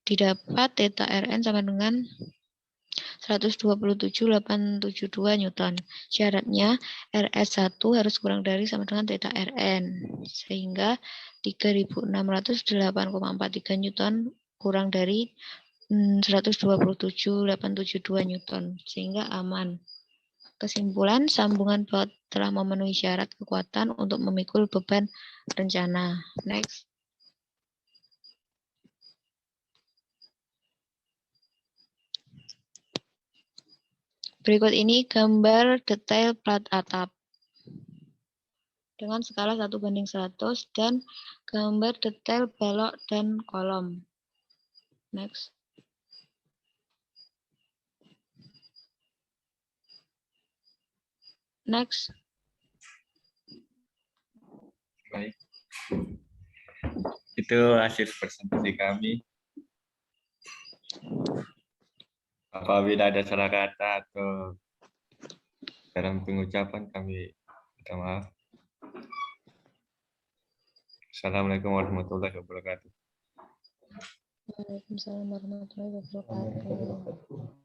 didapat theta Rn sama dengan 127,872 Newton. Syaratnya RS1 harus kurang dari sama dengan theta Rn. Sehingga 3.608,43 Newton kurang dari 127,872 Newton. Sehingga aman. Kesimpulan, sambungan baut telah memenuhi syarat kekuatan untuk memikul beban rencana. Next. Berikut ini gambar detail plat atap dengan skala 1:100 dan gambar detail balok dan kolom. Next. Next. Baik. Itu hasil presentasi kami. Apabila ada salah kata atau dalam pengucapan kami minta maaf. Assalamualaikum warahmatullahi wabarakatuh. Waalaikumsalam warahmatullahi wabarakatuh. Warahmatullahi wabarakatuh.